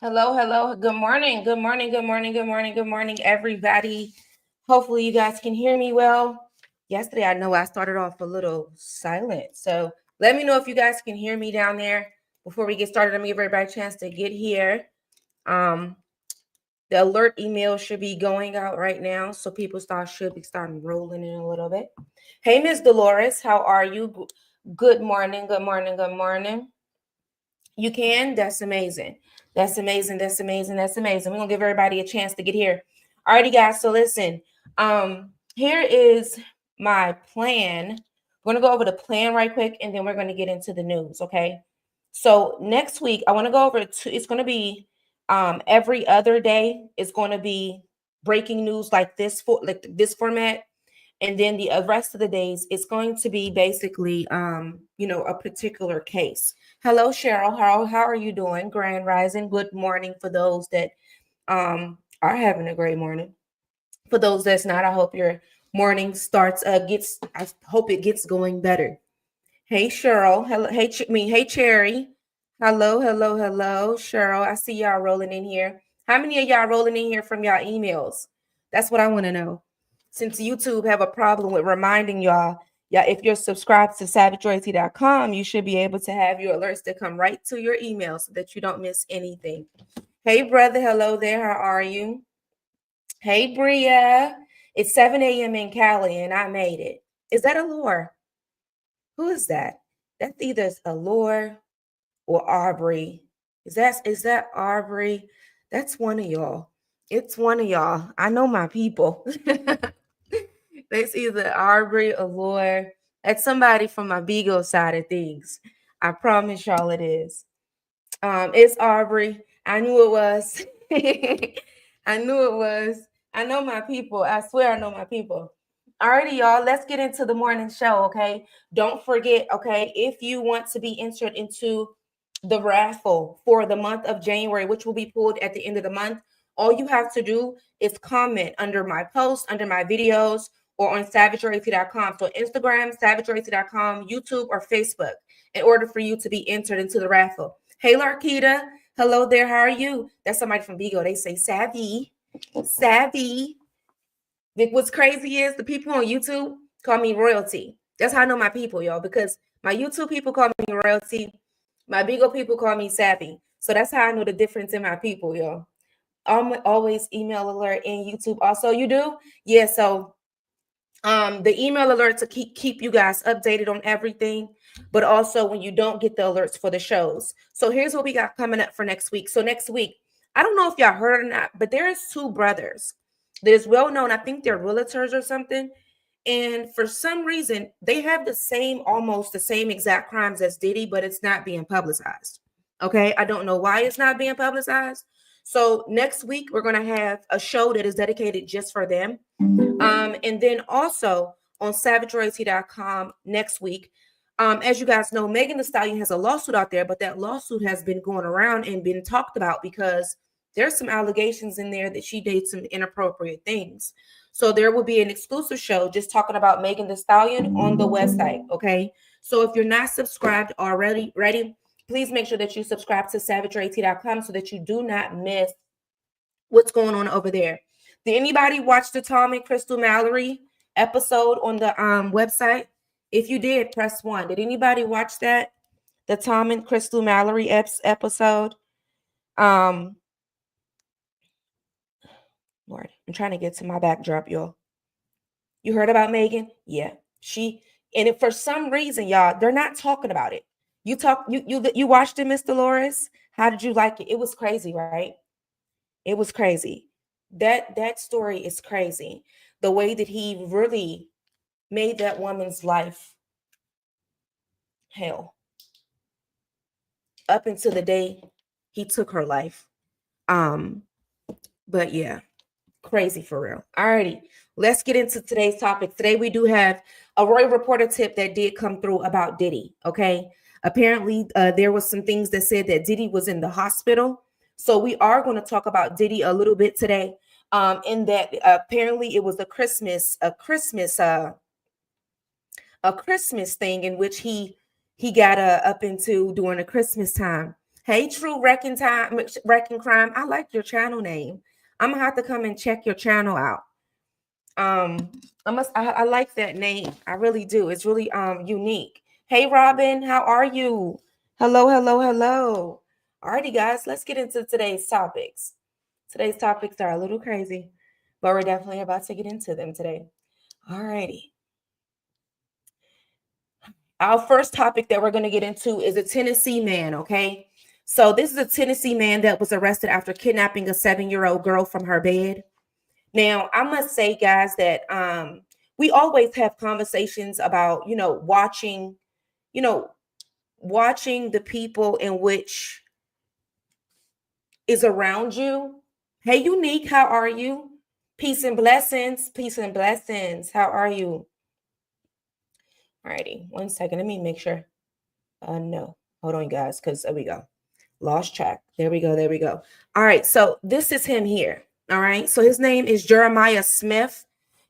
Hello, hello. Good morning. Good morning. Good morning. Good morning. Good morning, everybody. Hopefully, you guys can hear me well. Yesterday, I know I started off a little silent. So let me know if you guys can hear me down there before we get started. Let me give everybody a chance to get here. Um, the alert email should be going out right now. So people should be starting rolling in a little bit. Hey, Miss Dolores, how are you? Good morning. Good morning. Good morning. You can? That's amazing. That's amazing. That's amazing. That's amazing. We're gonna give everybody a chance to get here. Alrighty, guys. So listen, here is my plan. We're gonna go over the plan right quick, and then we're gonna get into the news. Okay. So next week, I want to go over it's gonna be every other day. It's gonna be breaking news like this format, and then the rest of the days it's going to be basically a particular case. Hello, Cheryl. How are you doing? Grand Rising. Good morning for those that are having a great morning. For those that's not, I hope your morning starts I hope it gets going better. Hey, Cheryl. Hello. Hey, Cherry. Hello, hello, hello, Cheryl. I see y'all rolling in here. How many of y'all rolling in here from y'all emails? That's what I want to know. Since YouTube have a problem with reminding y'all, yeah, if you're subscribed to savageroyalty.com, you should be able to have your alerts that come right to your email so that you don't miss anything. Hey, brother. Hello there. How are you? Hey, Bria. It's 7 a.m. in Cali, and I made it. Is that Allure? Who is that? That's either Allure or Aubrey. Is that Aubrey? That's one of y'all. It's one of y'all. I know my people. It's either Aubrey, Allure. That's somebody from my Beagle side of things. I promise y'all it is. It's Aubrey. I knew it was. I knew it was. I know my people. I swear I know my people. Alrighty, y'all. Let's get into the morning show, okay? Don't forget, okay, if you want to be entered into the raffle for the month of January, which will be pulled at the end of the month, all you have to do is comment under my post, under my videos, or on savageroyalty.com. So Instagram, savageroyalty.com, YouTube, or Facebook, in order for you to be entered into the raffle. Hey, Larkita. Hello there. How are you? That's somebody from Vigo. They say savvy. Savvy. What's crazy is the people on YouTube call me royalty. That's how I know my people, y'all, because my YouTube people call me royalty. My Vigo people call me savvy. So that's how I know the difference in my people, y'all. Always email alert in YouTube. Also, you do? Yeah, so the email alert to keep you guys updated on everything, but also when you don't get the alerts for the shows. So here's what we got coming up for next week. So next week, I don't know if y'all heard or not, but there is two brothers that is well known. I think they're realtors or something. And for some reason, they have almost the same exact crimes as Diddy, but it's not being publicized. Okay. I don't know why it's not being publicized. So next week, we're going to have a show that is dedicated just for them. And then also on savageroyalty.com next week, as you guys know, Megan Thee Stallion has a lawsuit out there, but that lawsuit has been going around and been talked about because there's some allegations in there that she did some inappropriate things. So there will be an exclusive show just talking about Megan Thee Stallion on the website. Okay. So if you're not subscribed already, please make sure that you subscribe to savageroyalty.com so that you do not miss what's going on over there. Did anybody watch the Tom and Crystal Mallory episode on the website? If you did, press 1. Did anybody watch that? The Tom and Crystal Mallory episode? Lord, I'm trying to get to my backdrop, y'all. You heard about Megan? Yeah. For some reason, y'all, they're not talking about it. You watched it, Miss Dolores? How did you like it? It was crazy, right? It was crazy. That story is crazy. The way that he really made that woman's life hell up until the day he took her life. But yeah, crazy for real. Alrighty, let's get into today's topic. Today we do have a Roy Reporter tip that did come through about Diddy. Okay, apparently there was some things that said that Diddy was in the hospital. So we are going to talk about Diddy a little bit today. In that apparently it was a Christmas thing in which he got up into during the Christmas time. Hey, True Wrecking Crime. I like your channel name. I'm gonna have to come and check your channel out. I like that name. I really do. It's really unique. Hey, Robin, how are you? Hello, hello, hello. Alrighty, guys, let's get into today's topics. Today's topics are a little crazy, but we're definitely about to get into them today. Alrighty. Our first topic that we're going to get into is a Tennessee man, okay? So this is a Tennessee man that was arrested after kidnapping a 7-year-old girl from her bed. Now, I must say, guys, that we always have conversations about, watching the people in which is around you. Hey, Unique, how are you? Peace and blessings. Peace and blessings. How are you? Alrighty, 1 second. Let me make sure. No, hold on, guys, because there we go. Lost track. There we go. There we go. All right, so this is him here. All right, so his name is Jeremiah Smith,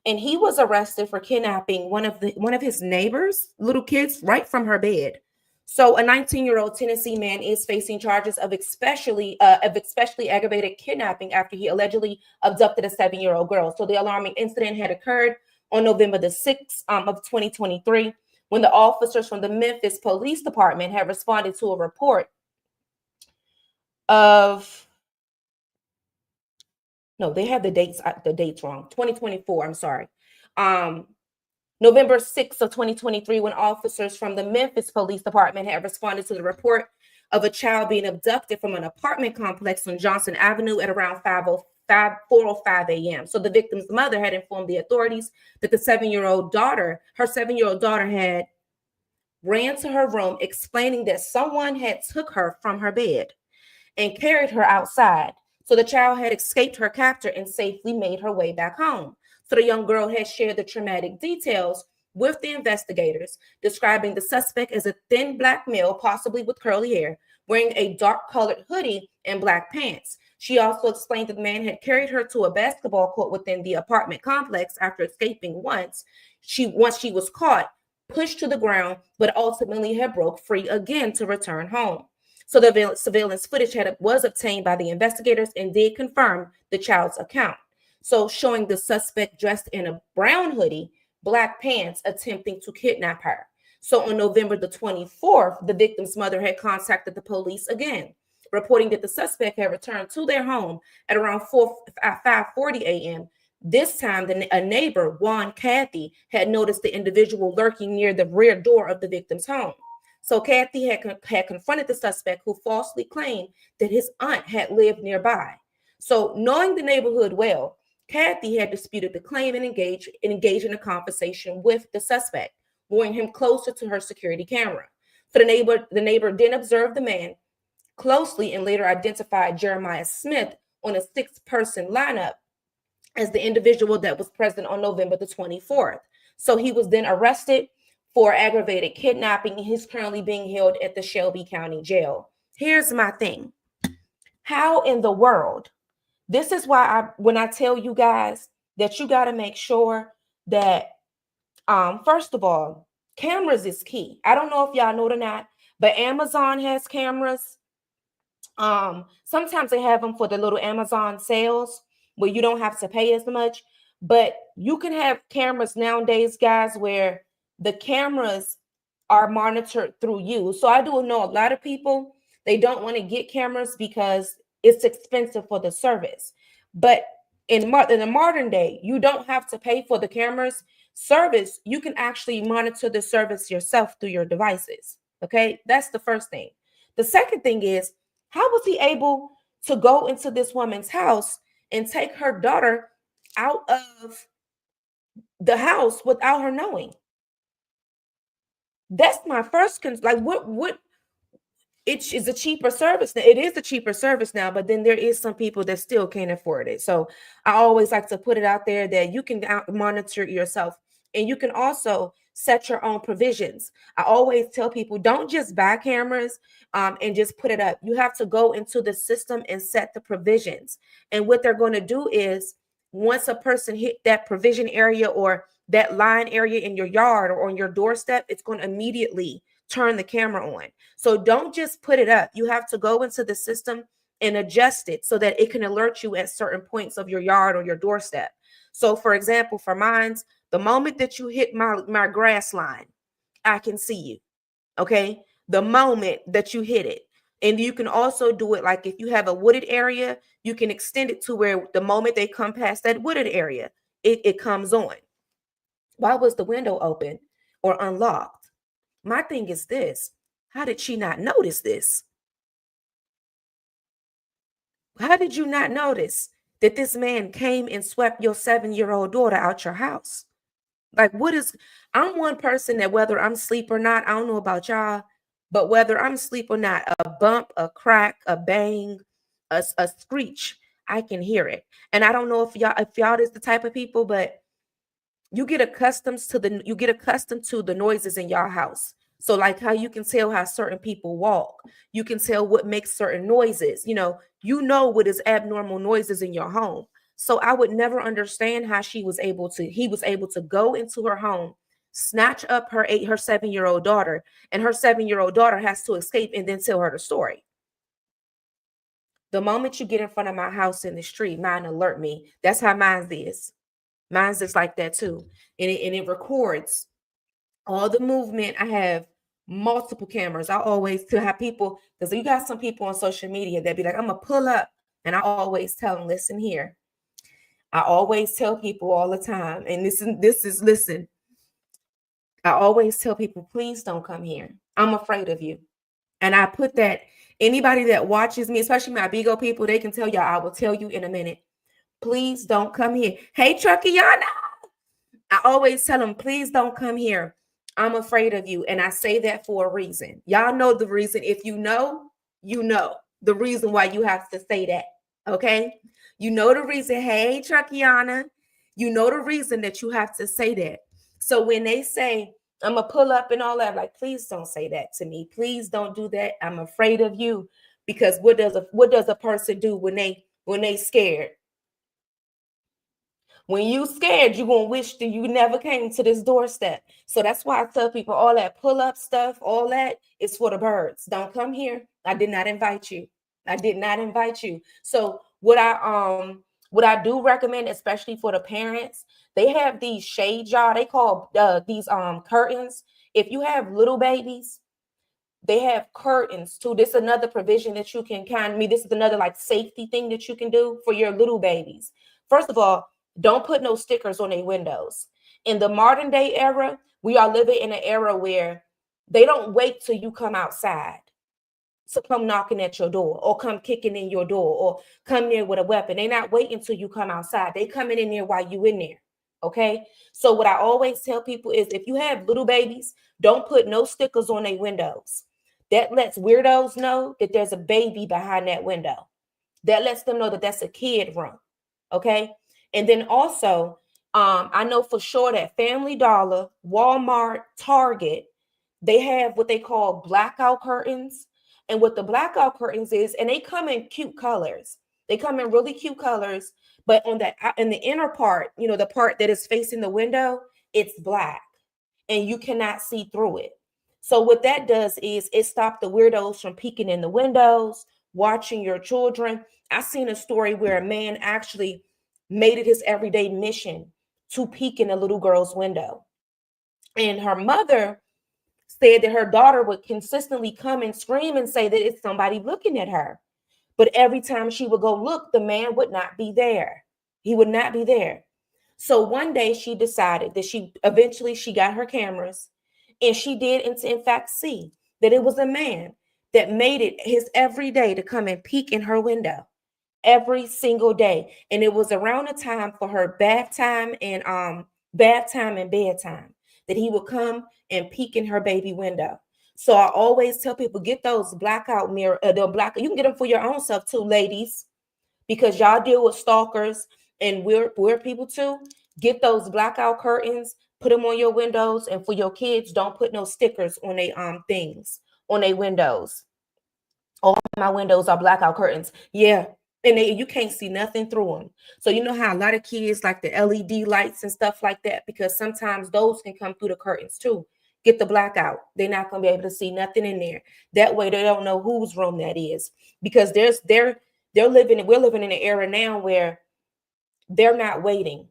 and he was arrested for kidnapping one of his neighbors, little kids, right from her bed. So a 19-year-old Tennessee man is facing charges of especially aggravated kidnapping after he allegedly abducted a 7-year-old girl. So the alarming incident had occurred on November the 6th of 2023 when the officers from the Memphis Police Department had responded to a report of no, they had the dates wrong. 2024, I'm sorry. November 6th of 2023, when officers from the Memphis Police Department had responded to the report of a child being abducted from an apartment complex on Johnson Avenue at around 4:05 a.m. So the victim's mother had informed the authorities that her 7-year-old daughter had ran to her room explaining that someone had took her from her bed and carried her outside. So the child had escaped her captor and safely made her way back home. So the young girl had shared the traumatic details with the investigators, describing the suspect as a thin black male, possibly with curly hair, wearing a dark-colored hoodie and black pants. She also explained that the man had carried her to a basketball court within the apartment complex after escaping once she was caught, pushed to the ground, but ultimately had broke free again to return home. So the surveillance footage was obtained by the investigators and did confirm the child's account. So showing the suspect dressed in a brown hoodie, black pants, attempting to kidnap her. So on November the 24th, the victim's mother had contacted the police again, reporting that the suspect had returned to their home at around 5:40 a.m. This time, a neighbor, Juan Kathy, had noticed the individual lurking near the rear door of the victim's home. So Kathy had confronted the suspect, who falsely claimed that his aunt had lived nearby. So knowing the neighborhood well, Kathy had disputed the claim and engaged in a conversation with the suspect, luring him closer to her security camera. So the neighbor then observed the man closely and later identified Jeremiah Smith on a 6-person lineup as the individual that was present on November the 24th. So he was then arrested for aggravated kidnapping. He's currently being held at the Shelby County Jail. Here's my thing. How in the world? This is why when I tell you guys that you got to make sure that, first of all, cameras is key. I don't know if y'all know it or not, but Amazon has cameras. Sometimes they have them for the little Amazon sales where you don't have to pay as much, but you can have cameras nowadays, guys, where the cameras are monitored through you. So I do know a lot of people, they don't want to get cameras because it's expensive for the service. But in the modern day, you don't have to pay for the cameras service. You can actually monitor the service yourself through your devices. Okay, that's the first thing. The second thing is, how was he able to go into this woman's house and take her daughter out of the house without her knowing? That's my first like what it is a cheaper service. It is a cheaper service now, but then there is some people that still can't afford it. So I always like to put it out there that you can monitor yourself, and you can also set your own provisions. I always tell people, don't just buy cameras and just put it up. You have to go into the system and set the provisions. And what they're going to do is, once a person hit that provision area or that line area in your yard or on your doorstep, it's going to immediately turn the camera on. So don't just put it up. You have to go into the system and adjust it so that it can alert you at certain points of your yard or your doorstep. So for example, for mine's, the moment that you hit my grass line, I can see you. Okay. The moment that you hit it. And you can also do it like if you have a wooded area, you can extend it to where the moment they come past that wooded area, it comes on. Why was the window open or unlocked? My thing is this: how did she not notice this? How did you not notice that this man came and swept your 7-year-old daughter out your house? Like, what is, I'm one person that whether I'm asleep or not, I don't know about y'all, but whether I'm asleep or not, a bump, a crack, a bang, a screech, I can hear it. And I don't know if y'all is the type of people, but you get accustomed to the noises in your house. So like how you can tell how certain people walk, you can tell what makes certain noises, you know what is abnormal noises in your home. So I would never understand how he was able to go into her home, snatch up her 7-year-old daughter, and her 7-year-old daughter has to escape and then tell her the story. The moment you get in front of my house in the street, mine alert me. That's how mine is. Mine's just like that too. And it records all the movement. I have multiple cameras. I always to have people, because you got some people on social media that be like, I'm gonna pull up. And I always tell them, listen here. I always tell people all the time, and listen. I always tell people, please don't come here. I'm afraid of you. And I put that, anybody that watches me, especially my Bigo people, they can tell y'all, I will tell you in a minute. Please don't come here. Hey, Truckiana. I always tell them, please don't come here. I'm afraid of you. And I say that for a reason. Y'all know the reason. If you know the reason why you have to say that. Okay. You know the reason. Hey, Truckiana. You know the reason that you have to say that. So when they say, I'm going to pull up and all that, I'm like, please don't say that to me. Please don't do that. I'm afraid of you. Because what does a person do when they scared? When you scared, you're going to wish that you never came to this doorstep. So that's why I tell people all that pull-up stuff, all that is for the birds. Don't come here. I did not invite you. I did not invite you. So what I do recommend, especially for the parents, they have these shades, y'all. They call these curtains. If you have little babies, they have curtains too. This is another provision that you can this is another like safety thing that you can do for your little babies. First of all, don't put no stickers on their windows. In the modern day era, we are living in an era where they don't wait till you come outside to come knocking at your door or come kicking in your door or come near with a weapon. They're not waiting till you come outside. They coming in there while you in there. Okay. So what I always tell people is if you have little babies, don't put no stickers on their windows. That lets weirdos know that there's a baby behind that window. That lets them know that that's a kid room. Okay. And then also, I know for sure that Family Dollar, Walmart, Target, they have what they call blackout curtains. And what the blackout curtains is, and they come in cute colors. They come in really cute colors, but in the inner part, the part that is facing the window, it's black and you cannot see through it. So what that does is it stops the weirdos from peeking in the windows, watching your children. I seen a story where a man actually made it his everyday mission to peek in a little girl's window. And her mother said that her daughter would consistently come and scream and say that it's somebody looking at her. But every time she would go look, the man would not be there. He would not be there. So one day she decided that she got her cameras and she did in fact see that it was a man that made it his every day to come and peek in her window every single day. And it was around the time for her bath time and bedtime that he would come and peek in her baby window. So I always tell people, get those blackout mirror, you can get them for your own self too, ladies, because y'all deal with stalkers and weird people too. Get those blackout curtains, put them on your windows, and for your kids, don't put no stickers on their things on their windows. All my windows are blackout curtains. Yeah. And you can't see nothing through them. So you know how a lot of kids like the LED lights and stuff like that, because sometimes those can come through the curtains too. get the blackout. They're not going to be able to see nothing in there. That way they don't know whose room that is, because we're living in an era now where they're not waiting.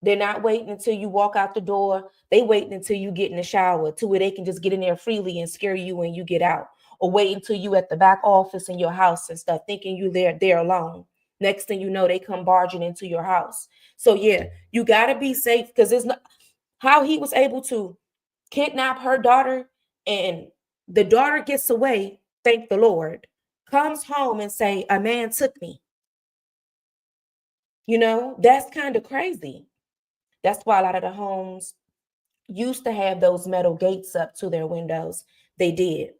They're not waiting until you walk out the door. They waiting until you get in the shower to where they can just get in there freely and scare you when you get out, or wait until you at the back office in your house and stuff, thinking you there alone. Next thing you know, they come barging into your house. So yeah, you got to be safe, because it's not how he was able to kidnap her daughter, and the daughter gets away, thank the Lord, comes home and say, a man took me. That's kind of crazy. That's why a lot of the homes used to have those metal gates up to their windows. They did.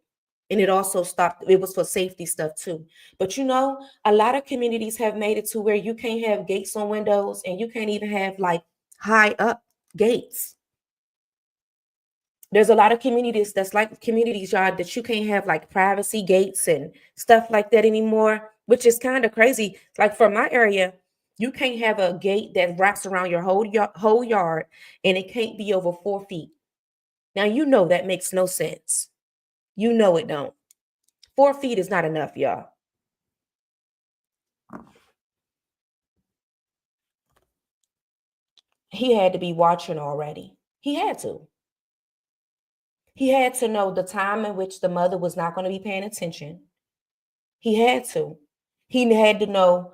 And it also stopped. It was for safety stuff too. But a lot of communities have made it to where you can't have gates on windows, and you can't even have like high up gates. There's a lot of communities that's like communities, y'all, that you can't have like privacy gates and stuff like that anymore, which is kind of crazy. Like for my area, you can't have a gate that wraps around your whole yard, and it can't be over 4 feet. Now, that makes no sense. It don't. 4 feet is not enough, y'all. He had to be watching already. He had to. He had to know the time in which the mother was not going to be paying attention. He had to. He had to know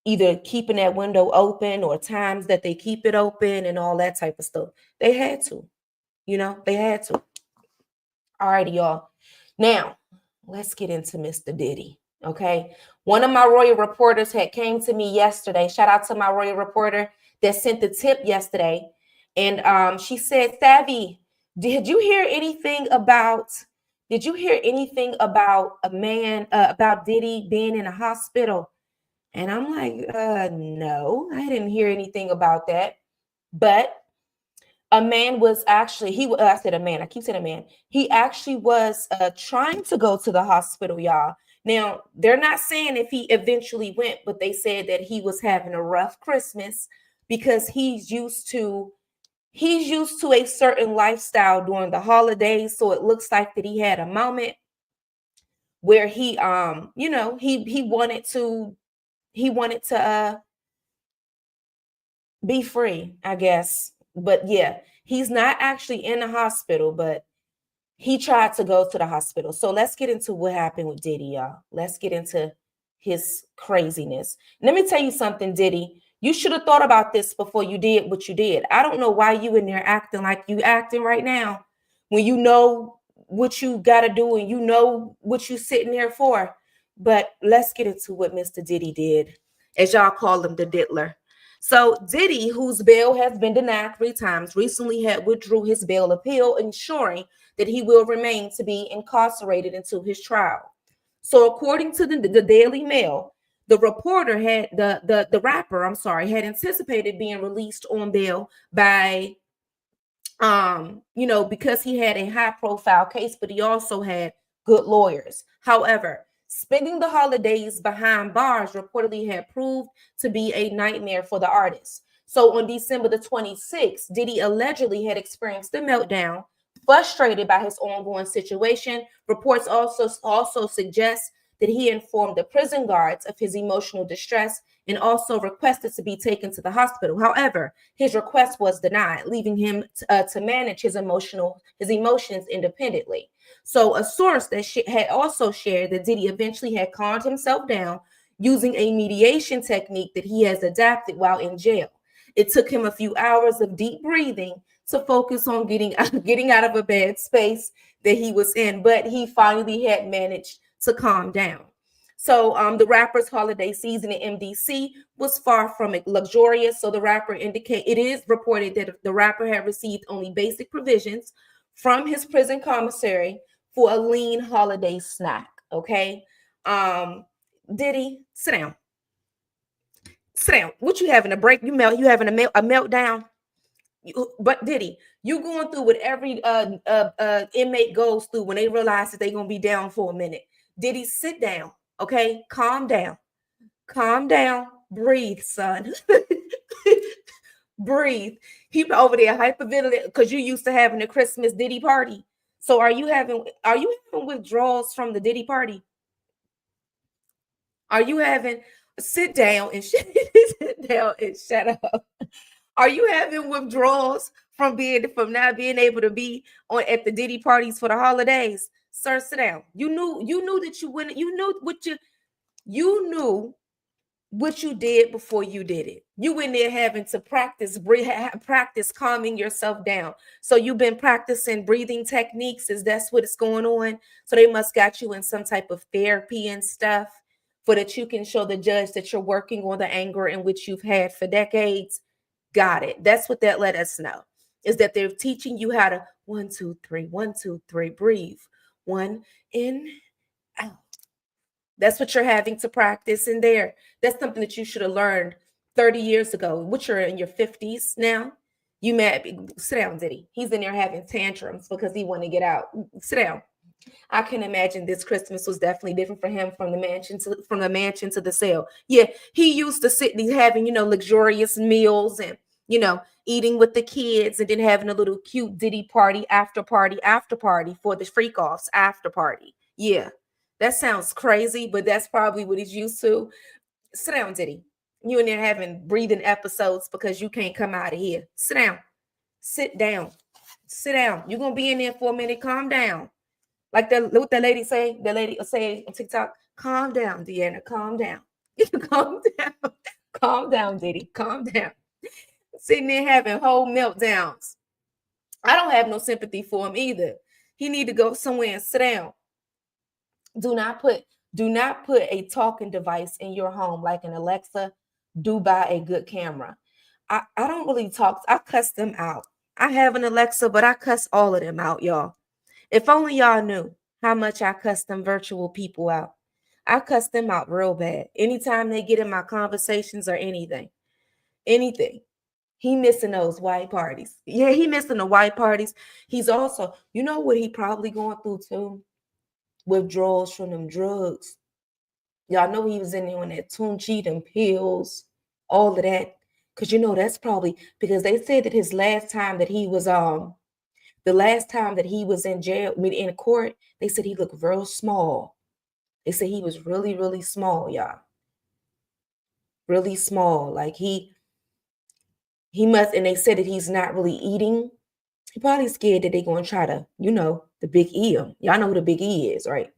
either keeping that window open or times that they keep it open and all that type of stuff. They had to. They had to. All righty, y'all. Now, let's get into Mr. Diddy. Okay. One of my royal reporters had came to me yesterday. Shout out to my royal reporter that sent the tip yesterday. And she said, Savvy, did you hear anything about a man, about Diddy being in a hospital? And I'm like, no, I didn't hear anything about that. But a man was actually, I said a man, I keep saying a man. He actually was trying to go to the hospital, y'all. Now, they're not saying if he eventually went, but they said that he was having a rough Christmas because he's used to a certain lifestyle during the holidays. So it looks like that he had a moment where he wanted to be free, I guess. But yeah, he's not actually in the hospital, but he tried to go to the hospital. So let's get into what happened with Diddy, y'all. Let's get into his craziness. Let me tell you something, Diddy. You should have thought about this before you did what you did. I don't know why you in there acting like you acting right now when you know what you got to do and you know what you sitting there for. But let's get into what Mr. Diddy did, as y'all call him, the diddler. So Diddy, whose bail has been denied 3 times, recently had withdrew his bail appeal, ensuring that he will remain to be incarcerated until his trial. So according to the Daily Mail, the reporter had the rapper, had anticipated being released on bail by because he had a high profile case, but he also had good lawyers. However, spending the holidays behind bars reportedly had proved to be a nightmare for the artist. So on December the 26th, Diddy allegedly had experienced a meltdown. Frustrated by his ongoing situation, reports also suggest that he informed the prison guards of his emotional distress and also requested to be taken to the hospital. However, his request was denied, leaving him to manage his emotions independently. So a source that had also shared that Diddy eventually had calmed himself down using a mediation technique that he has adapted while in jail. It took him a few hours of deep breathing to focus on getting out of a bad space that he was in, but he finally had managed to calm down. So the rapper's holiday season in MDC was far from luxurious. So the rapper it is reported that the rapper had received only basic provisions from his prison commissary for a lean holiday snack. Okay. Diddy, sit down. Sit down. What you having a break? You having a meltdown? But Diddy, you going through what every inmate goes through when they realize that they're gonna be down for a minute. Diddy, sit down, okay? Calm down, breathe, son. Breathe. He over there hyperventilating because you used to having a Christmas Diddy party. So are you having withdrawals from the Diddy party? Are you having sit down and sit down and shut up? Are you having withdrawals from not being able to be on at the Diddy parties for the holidays? Sir, sit down. You knew that you wouldn't. You knew what you did before you did it. You in there having to practice calming yourself down. So you've been practicing breathing techniques. Is that's what is going on? So they must got you in some type of therapy and stuff for that you can show the judge that you're working on the anger in which you've had for decades. Got it. That's what that let us know. Is that they're teaching you how to 1, 2, 3, 1, 2, 3, breathe. One in, out. That's what you're having to practice in there. That's something that you should have learned 30 years ago. What you're in your 50s now. You mad? Sit down, Diddy. He's in there having tantrums because he want to get out. Sit down. I can imagine this Christmas was definitely different for him from the mansion to the sale. Yeah, he used to sit having, luxurious meals and, eating with the kids and then having a little cute Diddy after party for the freak offs after party. Yeah. That sounds crazy, but that's probably what he's used to. Sit down, Diddy. You in there having breathing episodes because you can't come out of here. Sit down. Sit down. Sit down. You're gonna be in there for a minute. Calm down. Like what the lady say, the lady say on TikTok, calm down, Deanna, calm down. Calm down. Calm down, Diddy. Calm down. Sitting there having whole meltdowns. I don't have no sympathy for him either. He need to go somewhere and sit down. Do not put a talking device in your home like an Alexa. Do buy a good camera. I don't really talk. I cuss them out. I have an Alexa, but I cuss all of them out, y'all. If only y'all knew how much I cuss them virtual people out. I cuss them out real bad. Anytime they get in my conversations or anything. Anything. He missing those white parties. Yeah, he missing the white parties. He's also, you know what he probably going through too? Withdrawals from them drugs. Y'all know he was in there on that Tunchi, them pills, all of that. Cause that's probably because they said that his last time that he was the last time that he was in jail, in court, they said he looked real small. They said he was really, really small, y'all. Really small. Like he must, and they said that he's not really eating. He probably scared that they're gonna try to, the big E him. Y'all know who the big E is, right?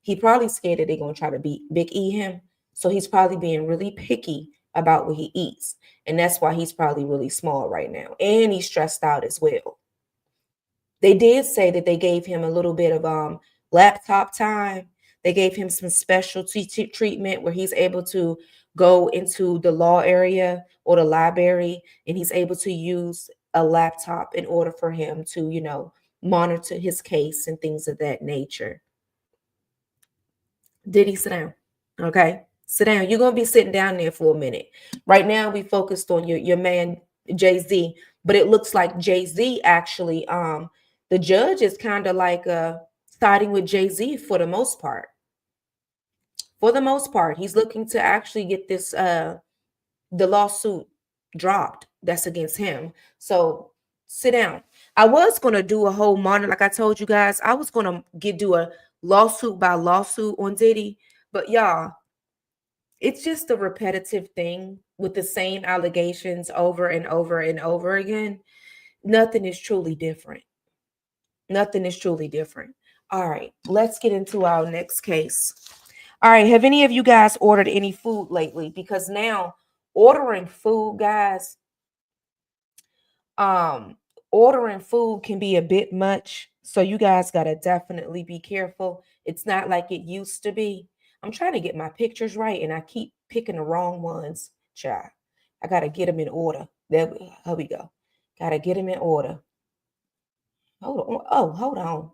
He probably scared that they're gonna try to big E him. So he's probably being really picky about what he eats. And that's why he's probably really small right now. And he's stressed out as well. They did say that they gave him a little bit of laptop time. They gave him some specialty treatment where he's able to go into the law area or the library, and he's able to use a laptop in order for him to, monitor his case and things of that nature. Did he sit down? Okay. Sit down. You're gonna be sitting down there for a minute. Right now, we focused on your man Jay-Z, but it looks like Jay-Z actually, the judge is kind of like siding with Jay-Z for the most part. For the most part, he's looking to actually get this the lawsuit dropped that's against him. So sit down. I was gonna do a whole monitor, like I told you guys. I was gonna do a lawsuit by lawsuit on Diddy, but y'all, it's just a repetitive thing with the same allegations over and over and over again. Nothing is truly different. Nothing is truly different. All right, let's get into our next case. All right, have any of you guys ordered any food lately? Because now ordering food, guys, ordering food can be a bit much. So you guys got to definitely be careful. It's not like it used to be. I'm trying to get my pictures right and I keep picking the wrong ones. Child, I got to get them in order. Here we go. Got to get them in order. Hold on. Oh, hold on.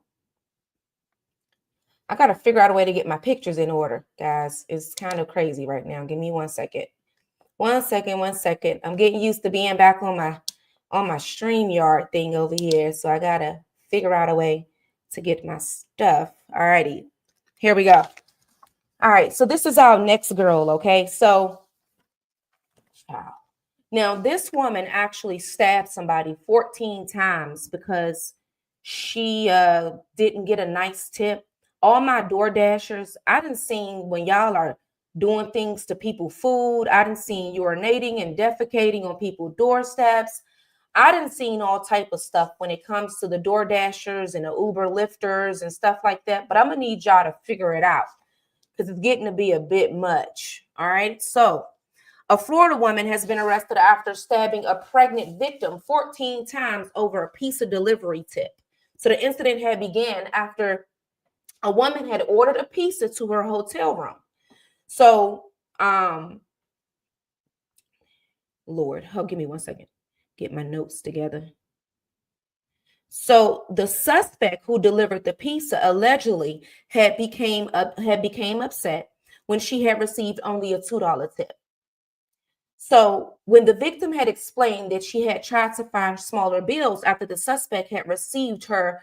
I got to figure out a way to get my pictures in order, guys. It's kind of crazy right now. Give me 1 second. 1 second, 1 second. I'm getting used to being back on my StreamYard thing over here. So I got to figure out a way to get my stuff. All righty. Here we go. All right. So this is our next girl. Okay. So Now, this woman actually stabbed somebody 14 times because she didn't get a nice tip. All my door dashers, I done seen when y'all are doing things to people food. I done seen urinating and defecating on people's doorsteps. I done seen all type of stuff when it comes to the door dashers and the Uber lifters and stuff like that. But I'm gonna need y'all to figure it out because it's getting to be a bit much. All right. So a Florida woman has been arrested after stabbing a pregnant victim 14 times over a pizza delivery tip. So the incident had began after a woman had ordered a pizza to her hotel room. So, Lord, give me 1 second. Get my notes together. So the suspect who delivered the pizza allegedly had became upset when she had received only a $2 tip. So when the victim had explained that she had tried to find smaller bills after the suspect had received her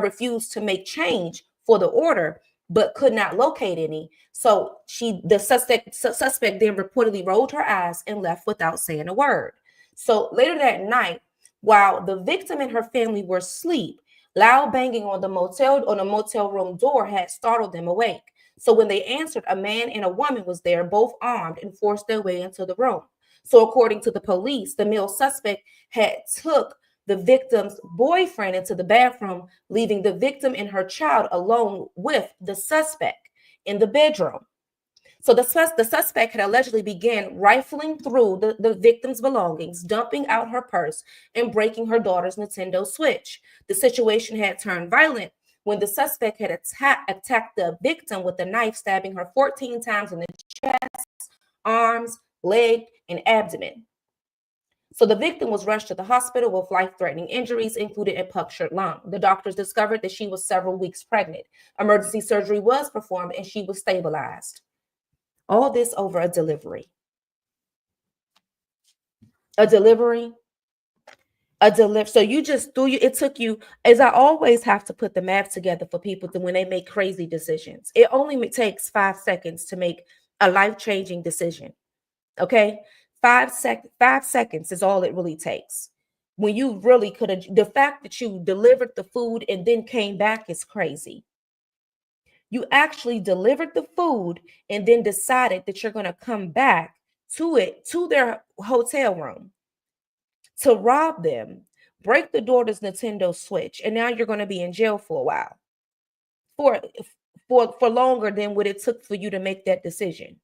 refused to make change for the order, but could not locate any. So the suspect then reportedly rolled her eyes and left without saying a word. So later that night, while the victim and her family were asleep, loud banging on the motel room door had startled them awake. So when they answered, a man and a woman was there, both armed, and forced their way into the room. So according to the police, the male suspect had took the victim's boyfriend into the bathroom, leaving the victim and her child alone with the suspect in the bedroom. So the suspect had allegedly began rifling through the victim's belongings, dumping out her purse, and breaking her daughter's Nintendo Switch. The situation had turned violent when the suspect had attacked the victim with a knife, stabbing her 14 times in the chest, arms, leg, and abdomen. So the victim was rushed to the hospital with life-threatening injuries, including a punctured lung. The doctors discovered that she was several weeks pregnant. Emergency surgery was performed and she was stabilized. All this over a delivery. So you just it took you, as I always have to put the math together for people when they make crazy decisions. It only takes 5 seconds to make a life-changing decision. Okay? 5 seconds is all it really takes. When you really could have, the fact that you delivered the food and then came back is crazy. You actually delivered the food and then decided that you're going to come back to their hotel room to rob them, break the daughter's Nintendo Switch, and now you're going to be in jail for a while. For longer than what it took for you to make that decision.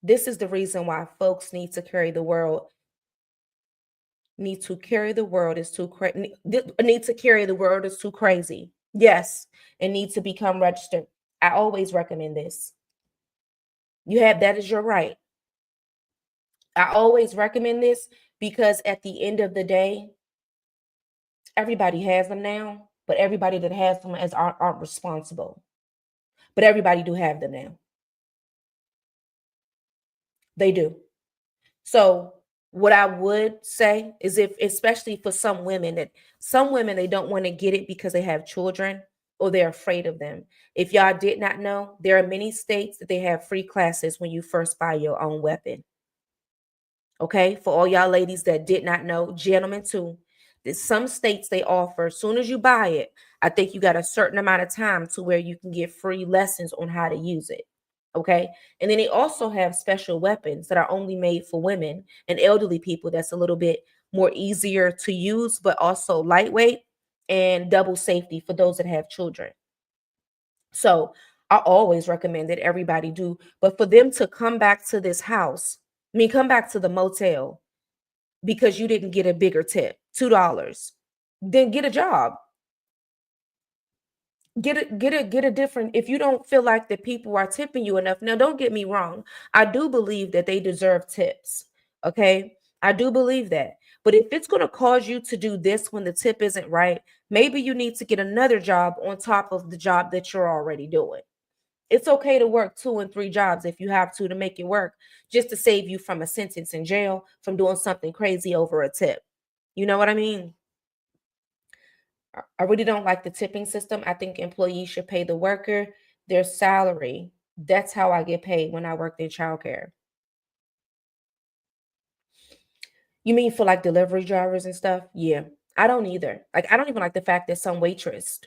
This is the reason why folks need to carry the world. Need to carry the world is too crazy. Need to carry the world is too crazy. Yes, and need to become registered. I always recommend this. You have that as your right. I always recommend this because at the end of the day, everybody has them now, but everybody that has them aren't responsible. But everybody do have them now. They do. So what I would say is, if especially for some women, they don't want to get it because they have children or they're afraid of them. If y'all did not know, there are many states that they have free classes when you first buy your own weapon. Okay, for all y'all ladies that did not know, gentlemen too, there's some states they offer, as soon as you buy it, I think you got a certain amount of time to where you can get free lessons on how to use it. Okay, and then they also have special weapons that are only made for women and elderly people, that's a little bit more easier to use, but also lightweight and double safety for those that have children. So I always recommend that everybody do, but for them to come back to this house, come back to the motel because you didn't get a bigger tip, $2, then get a job. Get a different, if you don't feel like the people are tipping you enough. Now, don't get me wrong. I do believe that they deserve tips. Okay. I do believe that. But if it's going to cause you to do this when the tip isn't right, maybe you need to get another job on top of the job that you're already doing. It's okay to work 2 and 3 jobs if you have to make it work, just to save you from a sentence in jail from doing something crazy over a tip. You know what I mean? I really don't like the tipping system. I think employees should pay the worker their salary. That's how I get paid when I worked in childcare. You mean for like delivery drivers and stuff? Yeah. I don't either. Like I don't even like the fact that some waitress,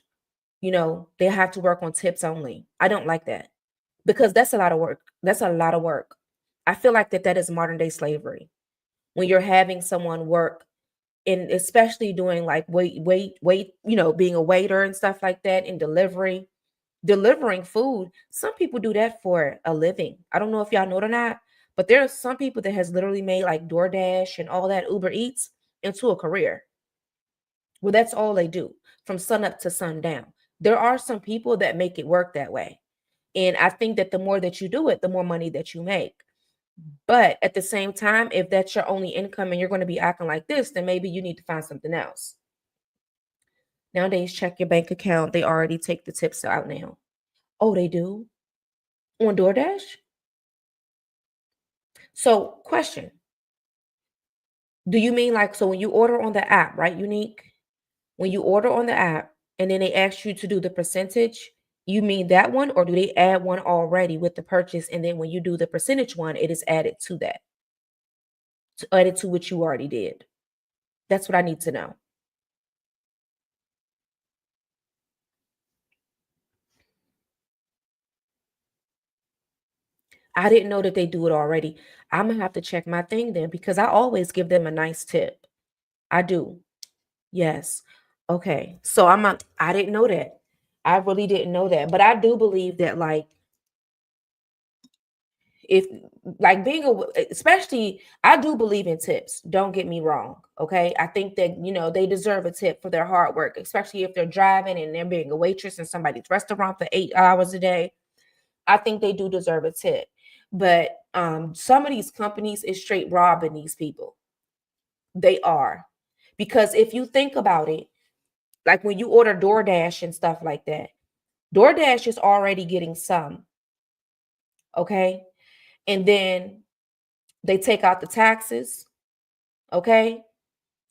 they have to work on tips only. I don't like that because that's a lot of work. That's a lot of work. I feel like that is modern day slavery when you're having someone work and especially doing like wait, being a waiter and stuff like that in delivery, delivering food. Some people do that for a living. I don't know if y'all know it or not, but there are some people that has literally made like DoorDash and all that Uber Eats into a career. Well, that's all they do from sun up to sundown. There are some people that make it work that way. And I think that the more that you do it, the more money that you make. But at the same time, if that's your only income and you're going to be acting like this, then maybe you need to find something else. Nowadays, check your bank account. They already take the tips out now. Oh, they do? On DoorDash? So, question. Do you mean like so when you order on the app, right? Unique? When you order on the app and then they ask you to do the percentage, you mean that one, or do they add one already with the purchase? And then when you do the percentage one, it is added to that, added to what you already did. That's what I need to know. I didn't know that they do it already. I'm gonna have to check my thing then because I always give them a nice tip. I do. Yes. Okay. So I didn't know that. I really didn't know that. But I do believe that like if like being a especially I do believe in tips. Don't get me wrong. Okay. I think that they deserve a tip for their hard work, especially if they're driving and they're being a waitress in somebody's restaurant for 8 hours a day. I think they do deserve a tip. But some of these companies is straight robbing these people. They are. Because if you think about it, like when you order DoorDash and stuff like that, DoorDash is already getting some, okay? And then they take out the taxes, okay?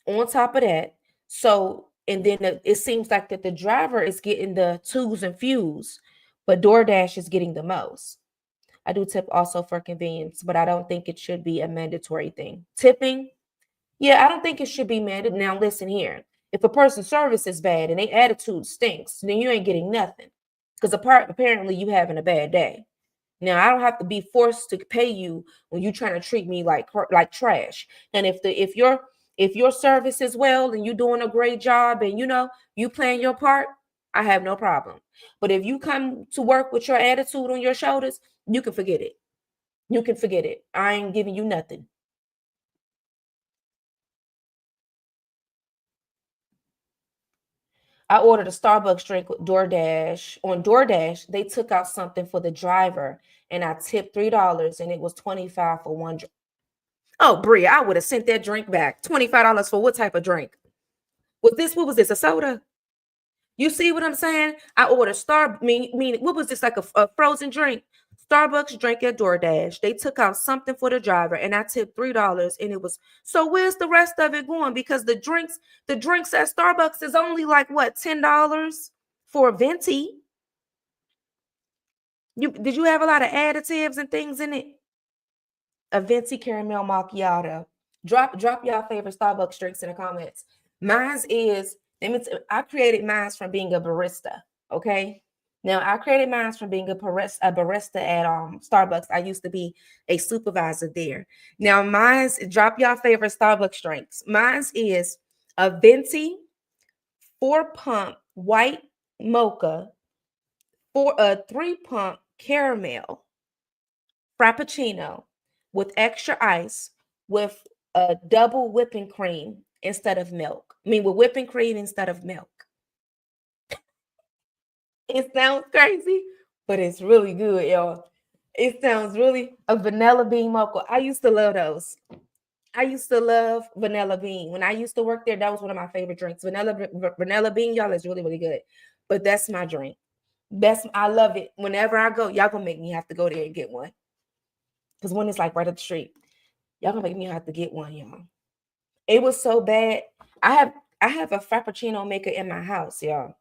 On top of that. So, and then it seems like that the driver is getting the twos and fews, but DoorDash is getting the most. I do tip also for convenience, but I don't think it should be a mandatory thing. Tipping, yeah, I don't think it should be mandatory. Now, listen here. If a person's service is bad and their attitude stinks, then you ain't getting nothing. Because apparently you having a bad day. Now, I don't have to be forced to pay you when you're trying to treat me like trash. And if your service is well and you're doing a great job and you playing your part, I have no problem. But if you come to work with your attitude on your shoulders, you can forget it. You can forget it. I ain't giving you nothing. I ordered a Starbucks drink with DoorDash. On DoorDash, they took out something for the driver, and I tipped $3, and it was 25 for one drink. Oh, Bria, I would have sent that drink back. $25 for what type of drink? What was this? A soda? You see what I'm saying? I ordered mean what was this like a frozen drink? Starbucks drink at DoorDash. They took out something for the driver and I tipped $3 and it was so where's the rest of it going? Because the drinks at Starbucks is only like what $10 for a venti. Did you have a lot of additives and things in it? A venti caramel macchiato. Drop y'all favorite Starbucks drinks in the comments. Mine's is I created mine from being a barista. Okay. Now I created mine from being a barista at Starbucks. I used to be a supervisor there. Now mine's drop y'all favorite Starbucks drinks. Mine's is a venti 4 pump white mocha for a 3 pump caramel frappuccino with extra ice with a double whipping cream instead of milk. I mean, with whipping cream instead of milk. It sounds crazy, but it's really good, y'all. It sounds really a vanilla bean mocha. I used to love those. I used to love vanilla bean. When I used to work there, that was one of my favorite drinks. Vanilla bean, y'all, is really, really good. But that's my drink. I love it. Whenever I go, y'all gonna make me have to go there and get one. Because one is like right up the street. Y'all gonna make me have to get one, y'all. It was so bad. I have a frappuccino maker in my house, y'all.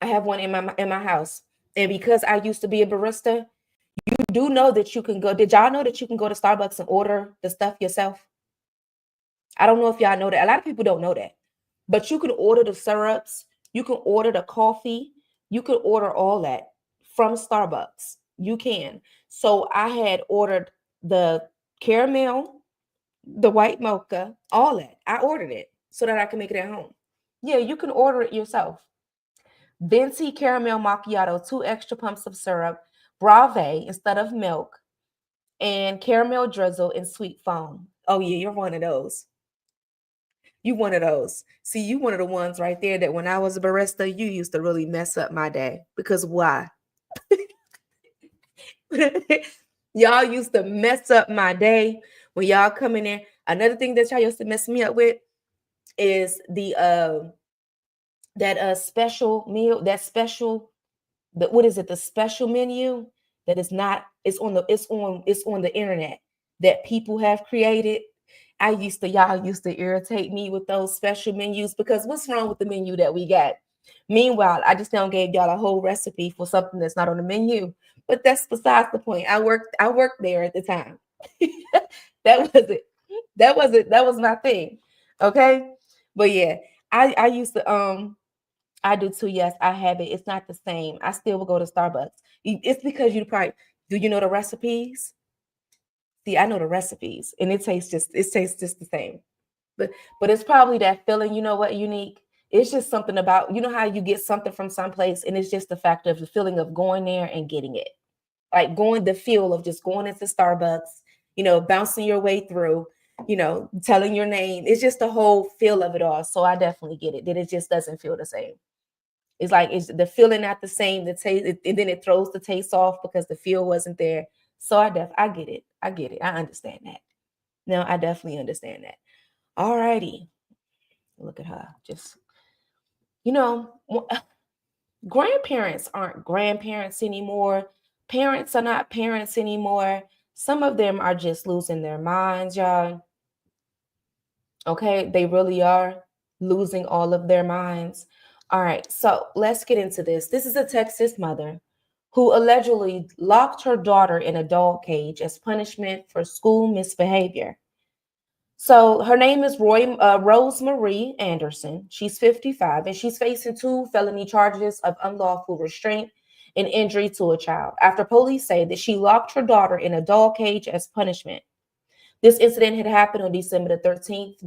I have one in my house. And because I used to be a barista, You do know that you can go. Did y'all know that you can go to Starbucks and order the stuff yourself? I don't know if y'all know that. A lot of people don't know that. But you can order the syrups, you can order the coffee, you can order all that from Starbucks. You can. So I had ordered the caramel, the white mocha, all that. I ordered it so that I can make it at home. Yeah, you can order it yourself. Venti caramel macchiato, 2 extra pumps of syrup, Brave instead of milk, and caramel drizzle and sweet foam. Oh yeah, you're one of those. You one of those. See, you one of the ones right there that when I was a barista, you used to really mess up my day. Because why? Y'all used to mess up my day when y'all come in there. Another thing that y'all used to mess me up with is the that special meal, that special, the what is it, the special menu that is not, it's on the internet that people have created. Y'all used to irritate me with those special menus because what's wrong with the menu that we got? Meanwhile, I just now gave y'all a whole recipe for something that's not on the menu. But that's besides the point. I worked there at the time. That was it. That was my thing. Okay. But yeah, I used to I do too. Yes, I have it. It's not the same. I still will go to Starbucks. It's because you probably do. You know the recipes? See, I know the recipes, and it tastes just the same. But but it's probably that feeling. You know what? Unique. It's just something about, you know how you get something from someplace, and it's just the fact of the feeling of going there and getting it. Like going the feel of just going into Starbucks. Bouncing your way through. Telling your name. It's just the whole feel of it all. So I definitely get it. That it just doesn't feel the same. It's like it's the feeling not the same, the taste, and then it throws the taste off because the feel wasn't there. So I get it. I get it. I understand that. No, I definitely understand that. All righty. Look at her. Just you know, grandparents aren't grandparents anymore. Parents are not parents anymore. Some of them are just losing their minds, y'all. Okay, they really are losing all of their minds. All right, so let's get into this. This is a Texas mother who allegedly locked her daughter in a dog cage as punishment for school misbehavior. So her name is Rosemarie Anderson. She's 55 and she's facing 2 felony charges of unlawful restraint and injury to a child after police say that she locked her daughter in a dog cage as punishment. This incident had happened on December the 13th,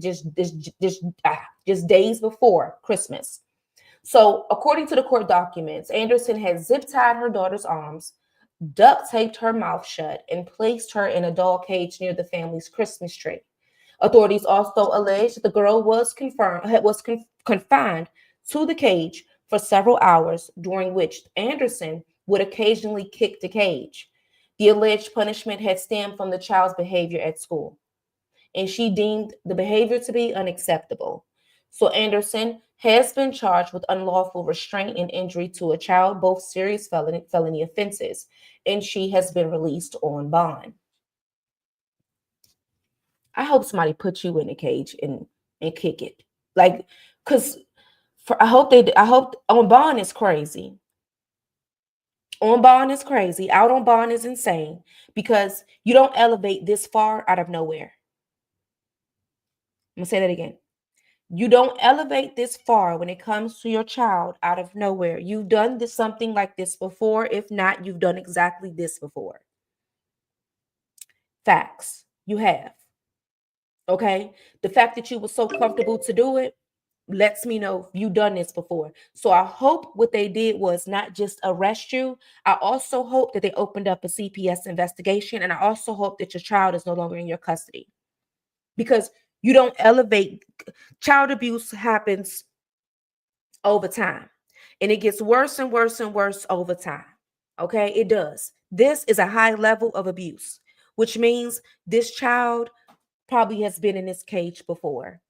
just days before Christmas. So, according to the court documents, Anderson had zip tied her daughter's arms, duct taped her mouth shut, and placed her in a dog cage near the family's Christmas tree. Authorities also alleged that the girl was confined to the cage for several hours, during which Anderson would occasionally kick the cage. The alleged punishment had stemmed from the child's behavior at school, and she deemed the behavior to be unacceptable. So Anderson has been charged with unlawful restraint and injury to a child, both serious felony offenses, and she has been released on bond. I hope somebody put you in a cage and kick it, like, cause I hope on bond is crazy. On bond is crazy. Out on bond is insane because you don't elevate this far out of nowhere. I'm gonna say that again. You don't elevate this far when it comes to your child out of nowhere. You've done something like this before. If not, you've done exactly this before. Facts. You have. Okay. The fact that you were so comfortable to do it lets me know you've done this before. So I hope what they did was not just arrest you. I also hope that they opened up a CPS investigation. And I also hope that your child is no longer in your custody because you don't elevate. Child abuse happens over time, and it gets worse and worse and worse over time. Okay, it does. This is a high level of abuse, which means this child probably has been in this cage before.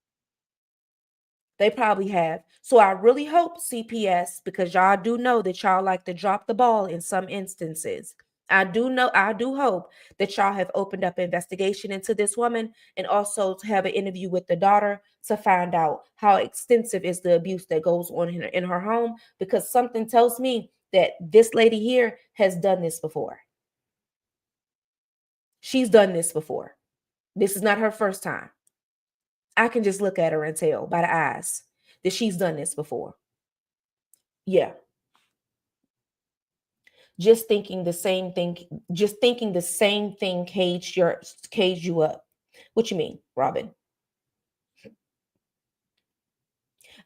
They probably have. So I really hope CPS, because y'all do know that y'all like to drop the ball in some instances. I do hope that y'all have opened up an investigation into this woman and also to have an interview with the daughter to find out how extensive is the abuse that goes on in her home, because something tells me that this lady here has done this before. She's done this before. This is not her first time. I can just look at her and tell by the eyes that she's done this before. Yeah. Just thinking the same thing, caged you up. What you mean, Robin?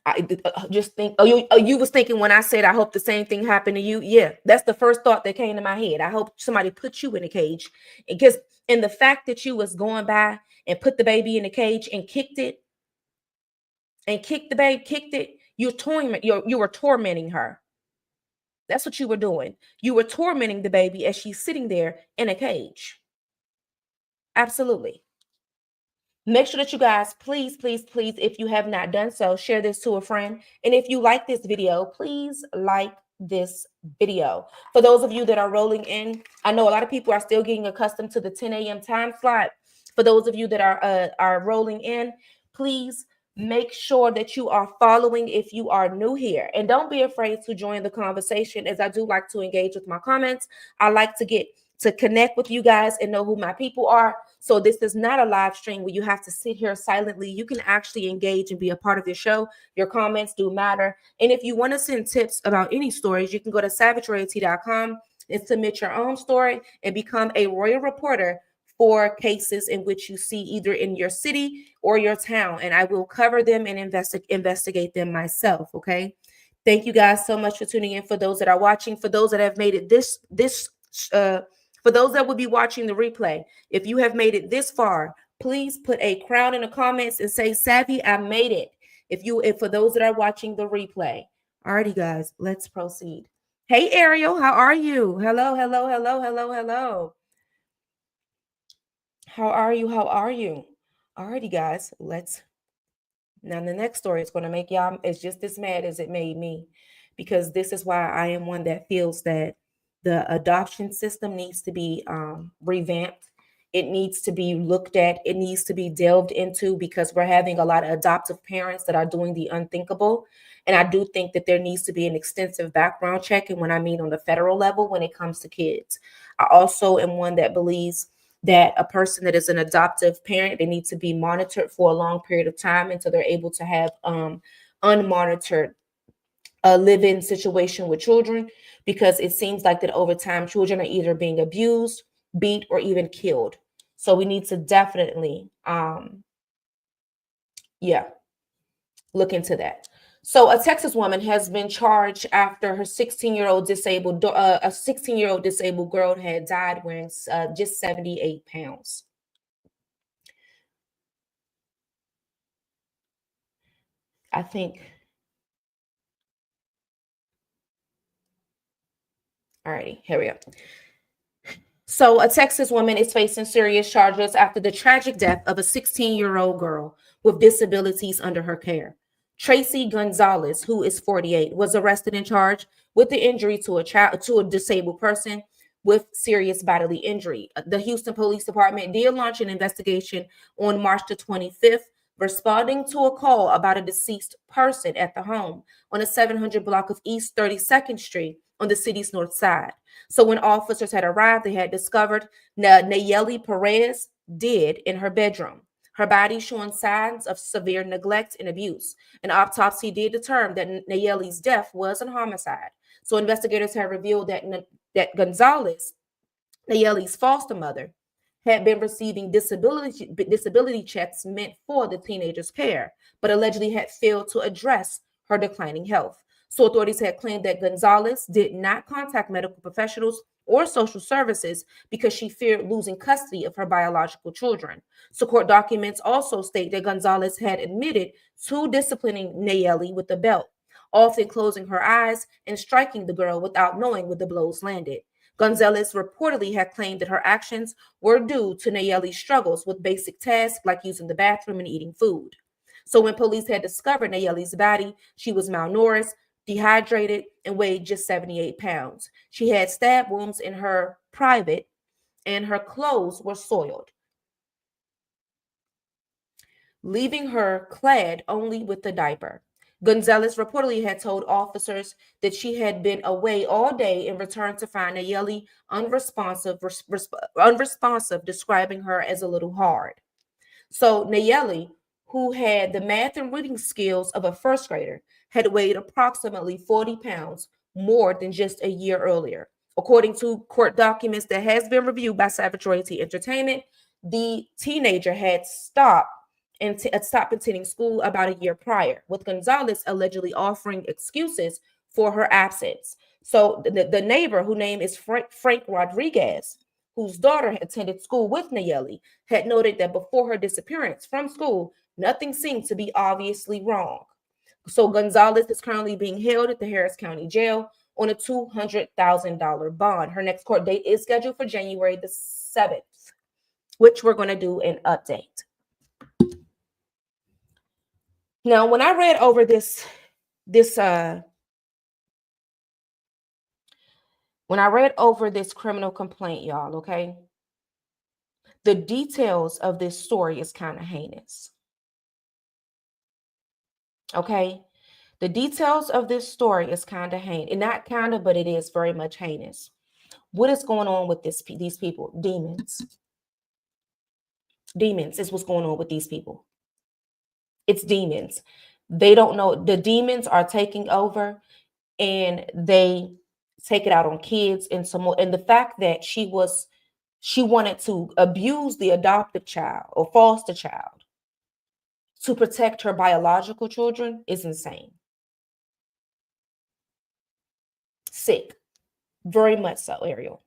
I just think, you was thinking when I said I hope the same thing happened to you. Yeah, that's the first thought that came to my head. I hope somebody put you in a cage, because in the fact that you was going by and put the baby in a cage and kicked it and kicked it, you were tormenting her. That's what you were doing. You were tormenting the baby as she's sitting there in a cage. Absolutely. Make sure that you guys, please, please, please, if you have not done so, share this to a friend. And if you like this video, please like this video. For those of you that are rolling in, I know a lot of people are still getting accustomed to the 10 a.m. time slot. For those of you that are rolling in, please make sure that you are following if you are new here. And don't be afraid to join the conversation, as I do like to engage with my comments. I like to get to connect with you guys and know who my people are. So this is not a live stream where you have to sit here silently. You can actually engage and be a part of the show. Your comments do matter. And if you want to send tips about any stories, you can go to savageroyalty.com and submit your own story and become a royal reporter for cases in which you see either in your city or your town. And I will cover them and investigate them myself. Okay. Thank you guys so much for tuning in. For those that are watching, for those that have made it for those that will be watching the replay, if you have made it this far, please put a crown in the comments and say, Savvy, I made it. If for those that are watching the replay. Alrighty, guys, let's proceed. Hey, Ariel, how are you? Hello, hello, hello, hello, hello. How are you? How are you? Alrighty, guys, now the next story is going to make y'all is just as mad as it made me, because this is why I am one that feels that the adoption system needs to be revamped. It needs to be looked at. It needs to be delved into, because we're having a lot of adoptive parents that are doing the unthinkable. And I do think that there needs to be an extensive background check. And when I mean on the federal level, when it comes to kids, I also am one that believes that a person that is an adoptive parent, they need to be monitored for a long period of time until they're able to have unmonitored a live-in situation with children, because it seems like that over time children are either being abused, beat, or even killed. So we need to definitely look into that. So a Texas woman has been charged after her 16-year-old disabled girl had died weighing just 78 pounds. I think. Alrighty, here we go. So a Texas woman is facing serious charges after the tragic death of a 16-year-old girl with disabilities under her care. Tracy Gonzalez, who is 48, was arrested and charged with the injury to a disabled person with serious bodily injury. The Houston Police Department did launch an investigation on March the 25th, responding to a call about a deceased person at the home on the 700 block of East 32nd Street on the city's north side. So when officers had arrived, they had discovered Nayeli Perez dead in her bedroom, her body showing signs of severe neglect and abuse. An autopsy did determine that Nayeli's death was a homicide. So investigators have revealed that Gonzalez, Nayeli's foster mother, had been receiving disability checks meant for the teenager's care, but allegedly had failed to address her declining health. So authorities had claimed that Gonzalez did not contact medical professionals or social services because she feared losing custody of her biological children. So court documents also state that Gonzalez had admitted to disciplining Nayeli with a belt, often closing her eyes and striking the girl without knowing where the blows landed. Gonzalez reportedly had claimed that her actions were due to Nayeli's struggles with basic tasks like using the bathroom and eating food. So when police had discovered Nayeli's body, she was malnourished, dehydrated, and weighed just 78 pounds. She had stab wounds in her private, and her clothes were soiled, leaving her clad only with a diaper. Gonzalez reportedly had told officers that she had been away all day and returned to find Nayeli unresponsive, describing her as a little hard. So Nayeli, who had the math and reading skills of a first grader, had weighed approximately 40 pounds more than just a year earlier. According to court documents that has been reviewed by Savage Royalty Entertainment, the teenager had stopped attending school about a year prior, with Gonzalez allegedly offering excuses for her absence. So the neighbor, whose name is Frank Rodriguez, whose daughter attended school with Nayeli, had noted that before her disappearance from school, nothing seemed to be obviously wrong. So Gonzalez is currently being held at the Harris County Jail on a $200,000 bond. Her next court date is scheduled for January the 7th, which we're going to do an update. Now, when I read over this criminal complaint, y'all, okay, the details of this story is kind of heinous. Okay, the details of this story is kind of heinous, and not kind of, but it is very much heinous. What is going on with these people? Demons is what's going on with these people. It's demons. They don't know. The demons are taking over, and they take it out on kids and some more. And the fact that she wanted to abuse the adoptive child or foster child to protect her biological children is insane. Sick. Very much so, Ariel.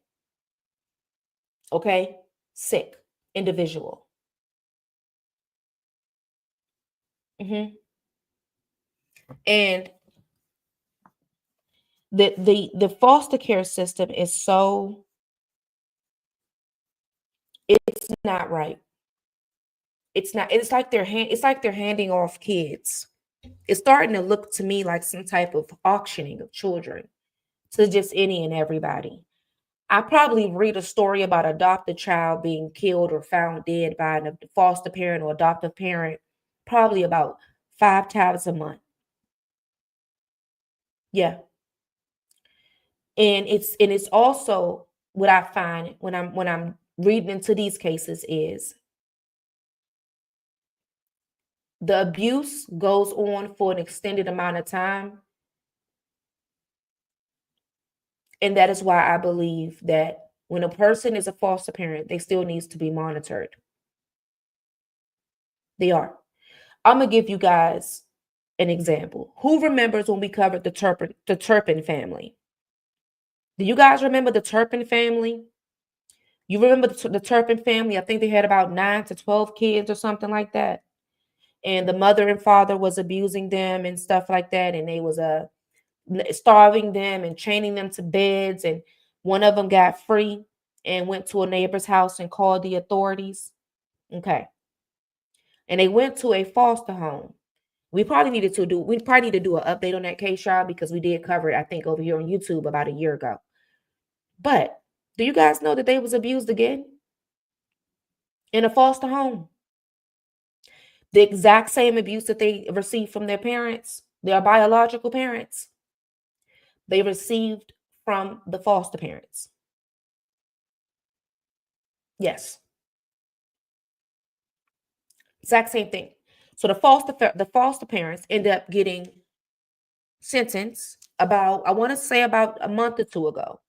Okay? Sick individual. And the foster care system is so, it's not right. It's not. It's like they're handing off kids. It's starting to look to me like some type of auctioning of children to just any and everybody. I probably read a story about adopted child being killed or found dead by a foster parent or adoptive parent probably about 5 times a month. Yeah. And it's also what I find when I'm reading into these cases is the abuse goes on for an extended amount of time. And that is why I believe that when a person is a foster parent, they still needs to be monitored. They are. I'm gonna give you guys an example. Who remembers when we covered the Turpin family? Do you guys remember the Turpin family? You remember the Turpin family? I think they had about 9 to 12 kids or something like that. And the mother and father was abusing them and stuff like that. And they was starving them and chaining them to beds. And one of them got free and went to a neighbor's house and called the authorities. Okay. And they went to a foster home. We probably need to do an update on that case, y'all, because we did cover it, I think, over here on YouTube about a year ago. But do you guys know that they was abused again in a foster home? The exact same abuse that they received from their parents, their biological parents, they received from the foster parents. Yes. Exact same thing. So the foster parents end up getting sentenced about, I want to say about a month or two ago.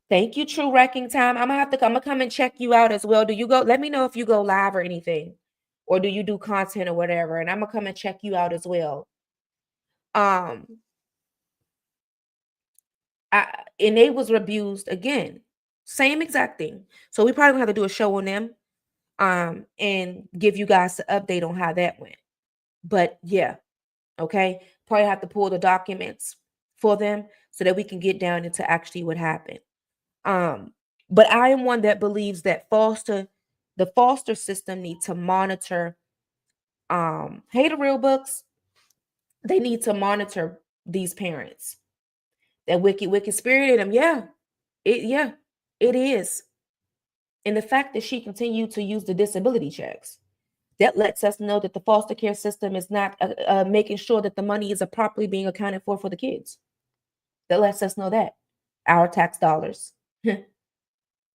Thank you, True Wrecking Time. I'm gonna come and check you out as well. Do you go? Let me know if you go live or anything, or do you do content or whatever, and I'm gonna come and check you out as well. And they was abused again, same exact thing. So we probably gonna have to do a show on them, and give you guys an update on how that went. But yeah, okay, probably have to pull the documents for them so that we can get down into actually what happened. But I am one that believes that the foster system needs to monitor. Hey, the real books, they need to monitor these parents. That wicked spirit in them, yeah, it is. And the fact that she continued to use the disability checks, That lets us know that the foster care system is not making sure that the money is properly being accounted for the kids. That lets us know that our tax dollars,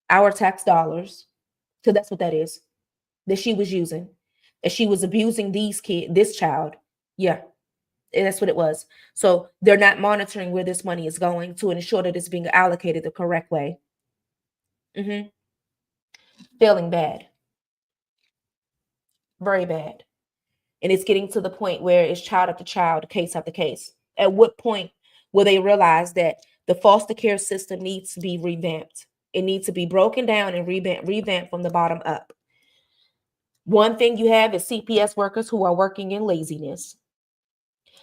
our tax dollars. So that's what that is, that she was using, that she was abusing this child. Yeah, and that's what it was. So they're not monitoring where this money is going to ensure that it's being allocated the correct way. Mm-hmm. Feeling bad, very bad. And it's getting to the point where it's child after child, case after case. At what point will they realize that the foster care system needs to be revamped? It needs to be broken down and revamped from the bottom up. One thing you have is CPS workers who are working in laziness.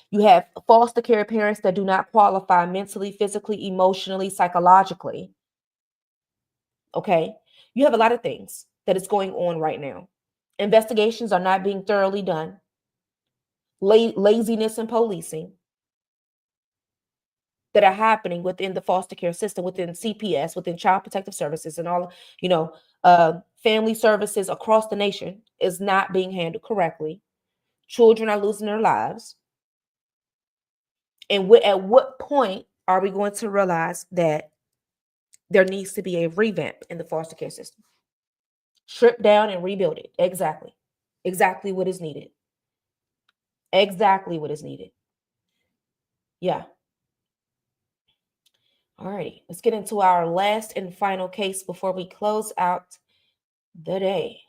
You have foster care parents that do not qualify mentally, physically, emotionally, psychologically. Okay. You have a lot of things that is going on right now. Investigations are not being thoroughly done. Laziness in policing that are happening within the foster care system, within CPS, within Child Protective Services, and all, family services across the nation is not being handled correctly. Children are losing their lives. And at what point are we going to realize that there needs to be a revamp in the foster care system? Strip down and rebuild it. Exactly. Exactly what is needed. Exactly what is needed. Yeah. All righty. Let's get into our last and final case before we close out the day.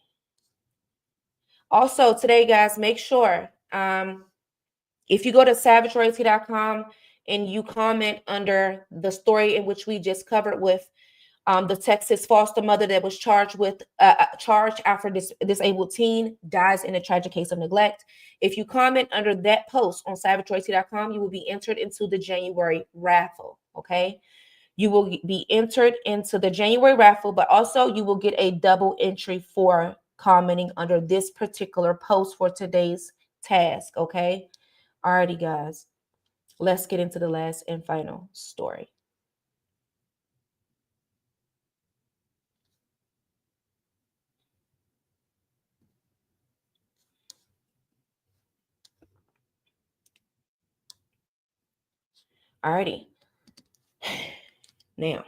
Also, today, guys, make sure if you go to savageroyalty.com and you comment under the story in which we just covered with the Texas foster mother that was charged after disabled teen dies in a tragic case of neglect. If you comment under that post on savageroyalty.com, you will be entered into the January raffle. Okay. You will be entered into the January raffle, but also you will get a double entry for commenting under this particular post for today's task. Okay. Alrighty, guys. Let's get into the last and final story. Alrighty. Now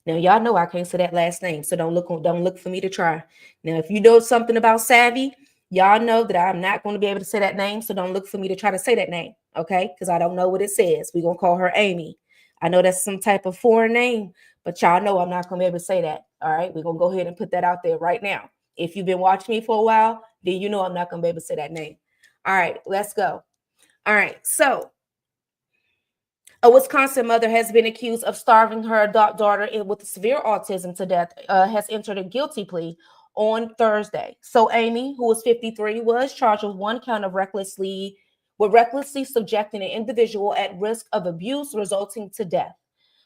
y'all know I can't say that last name, so don't look for me to try. Now, if you know something about Savvy, y'all know that I'm not going to be able to say that name, so don't look for me to try to say that name, okay? Because I don't know what it says. We're gonna call her Amy. I know that's some type of foreign name, but y'all know I'm not gonna be able to say that. All right, we're gonna go ahead and put that out there right now. If you've been watching me for a while, then you know I'm not gonna be able to say that name. All right, let's go. All right, so a Wisconsin mother has been accused of starving her adult daughter with severe autism to death, has entered a guilty plea on Thursday. So Amy, who was 53, was charged with one count of recklessly subjecting an individual at risk of abuse resulting to death.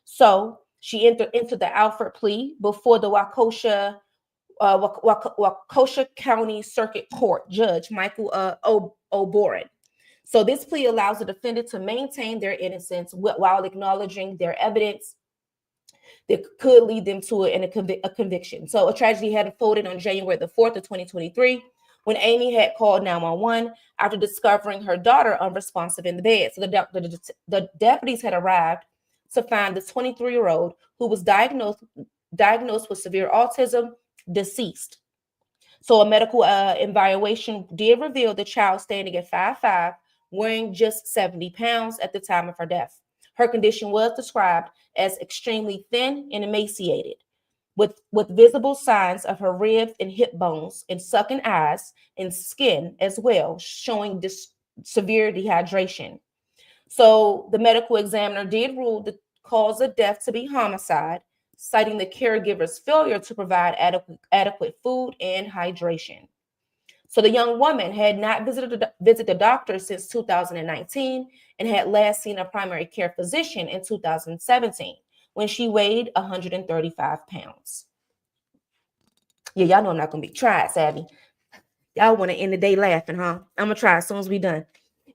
So she entered the Alford plea before the Waukesha County Circuit Court Judge Michael O'Boren. So this plea allows the defendant to maintain their innocence while acknowledging their evidence that could lead them to a conviction. So a tragedy had unfolded on January the 4th of 2023 when Amy had called 911 after discovering her daughter unresponsive in the bed. So the deputies had arrived to find the 23-year-old who was diagnosed with severe autism deceased. So a medical evaluation did reveal the child standing at 5'5", weighing just 70 pounds at the time of her death. Her condition was described as extremely thin and emaciated, with visible signs of her ribs and hip bones and sunken eyes and skin as well, showing severe dehydration. So the medical examiner did rule the cause of death to be homicide, citing the caregiver's failure to provide adequate food and hydration. So the young woman had not visited the doctor since 2019 and had last seen a primary care physician in 2017 when she weighed 135 pounds. Yeah, y'all know I'm not going to be tried, Savvy. Y'all want to end the day laughing, huh? I'm going to try as soon as we're done.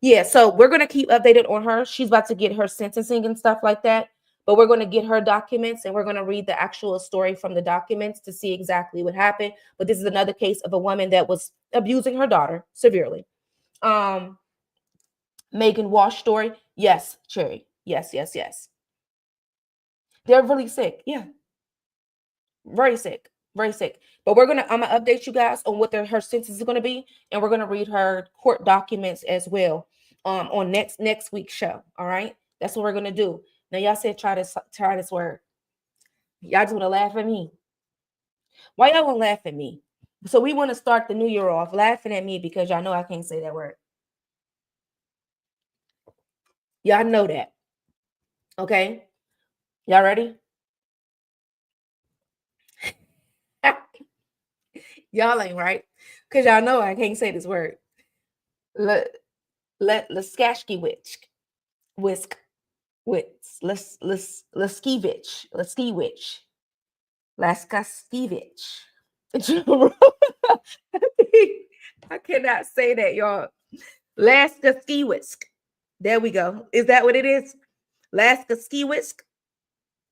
Yeah, so we're going to keep updated on her. She's about to get her sentencing and stuff like that. but we're going to get her documents and we're going to read the actual story from the documents to see exactly what happened. But this is another case of a woman that was abusing her daughter severely. Megan Walsh story. Yes, Cherry. Yes, yes, yes. They're really sick. Yeah. Very sick. Very sick. But I'm gonna update you guys on what her sentence is gonna be, and we're gonna read her court documents as well on next week's show. All right. That's what we're gonna do. Now y'all said try this word. Y'all just wanna laugh at me. Why y'all wanna laugh at me? So we want to start the new year off laughing at me because y'all know I can't say that word. Y'all know that. Okay. Y'all ready? Y'all ain't right. Because y'all know I can't say this word. Let skashki whisk Laskevich Laskevich. I cannot say that, y'all. Laskevich. There we go. Is that what it is? Laskevich.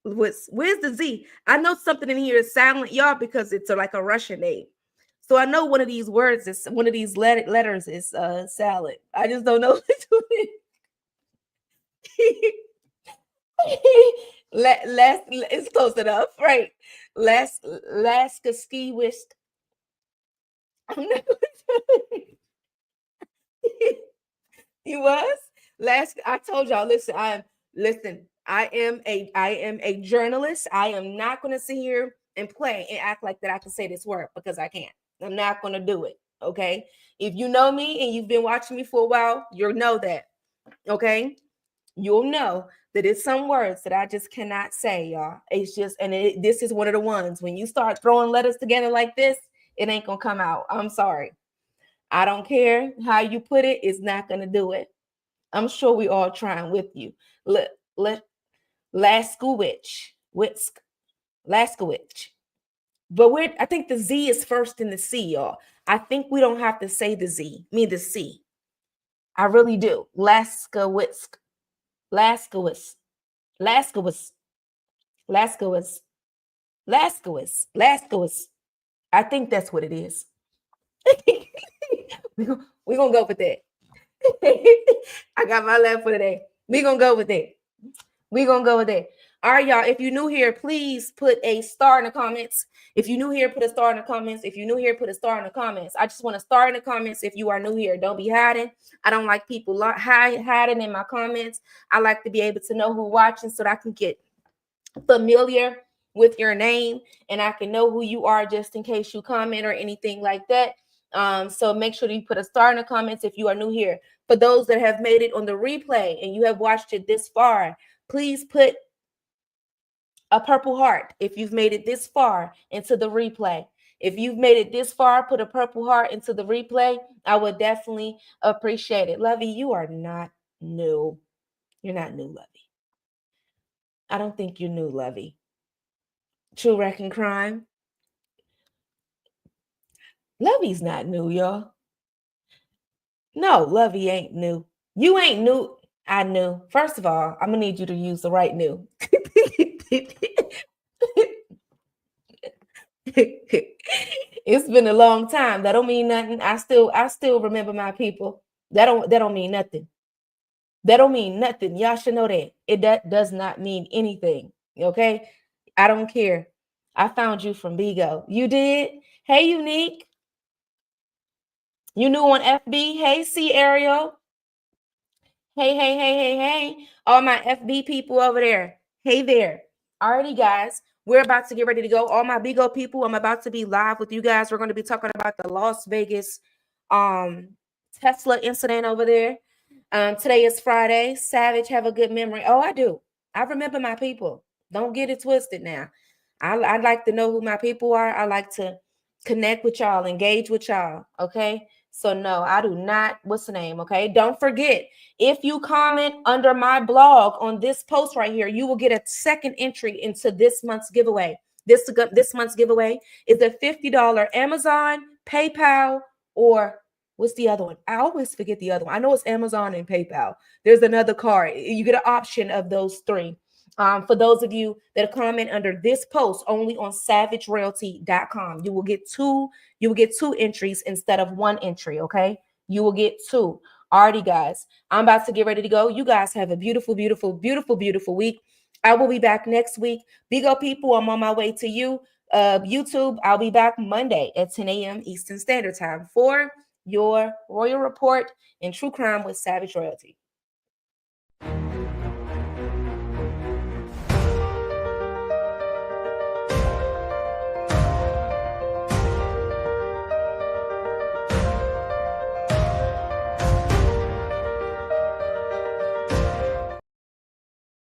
Where's the Z? I know something in here is silent, y'all, because it's like a Russian name. So I know one of these words is one of these letters is silent. I just don't know. Last it's close enough, right? Last ski whisk. You was last. I told y'all. Listen, I am a journalist. I am not going to sit here and play and act like that I can say this word because I can't. I'm not going to do it. Okay. If you know me and you've been watching me for a while, you'll know that. Okay. You'll know that it's some words that I just cannot say, y'all. It's just, and this is one of the ones when you start throwing letters together like this, it ain't gonna come out. I'm sorry. I don't care how you put it, it's not gonna do it. I'm sure we all trying with you. Laskowicz, Whisk, Laskowicz. But I think the Z is first in the C, y'all. I think we don't have to say the Z, the C. I really do. Laskowicz. Laskowitz, Laskowitz, Laskowitz, Laskowitz, Laskowitz. I think that's what it is. We're gonna go with that. I got my laugh for today. We're gonna go with it. We're gonna go with it. All right, y'all. If you're new here, please put a star in the comments. If you're new here, put a star in the comments. If you're new here, put a star in the comments. I just want to star in the comments if you are new here. Don't be hiding. I don't like people hiding in my comments. I like to be able to know who's watching so that I can get familiar with your name and I can know who you are just in case you comment or anything like that. So make sure that you put a star in the comments if you are new here. For those that have made it on the replay and you have watched it this far, please put a purple heart if you've made it this far into the replay. If you've made it this far, put a purple heart into the replay. I would definitely appreciate it. Lovey, you are not new. You're not new, Lovey. I don't think you're new, Lovey. True Wrecking Crime. Lovey's not new, y'all. No, Lovey ain't new. You ain't new. I knew. First of all, I'm gonna need you to use the right new. It's been a long time. That don't mean nothing. I still remember my people. That don't mean nothing. That don't mean nothing. Y'all should know that. That does not mean anything. Okay? I don't care. I found you from Bigo. You did? Hey, Unique. You new on FB? Hey, C Ariel. Hey. All my FB people over there. Hey there. Alrighty, guys. We're about to get ready to go. All my Bigo people, I'm about to be live with you guys. We're going to be talking about the Las Vegas Tesla incident over there. Today is Friday. Savage, have a good memory. Oh, I do. I remember my people. Don't get it twisted now. I like to know who my people are. I like to connect with y'all, engage with y'all. Okay. So no, I do not. What's the name? Okay. Don't forget, if you comment under my blog on this post right here, you will get a second entry into this month's giveaway. This month's giveaway is a $50 Amazon, PayPal, or what's the other one? I always forget the other one. I know it's Amazon and PayPal. There's another card. You get an option of those three. For those of you that comment under this post only on savageroyalty.com, you will get two entries instead of one entry. Okay, you will get two. Alrighty, guys, I'm about to get ready to go. You guys have a beautiful, beautiful, beautiful, beautiful week. I will be back next week. Big up, people. I'm on my way to you. YouTube, I'll be back Monday at 10 a.m. Eastern Standard Time for your Royal Report and True Crime with Savage Royalty.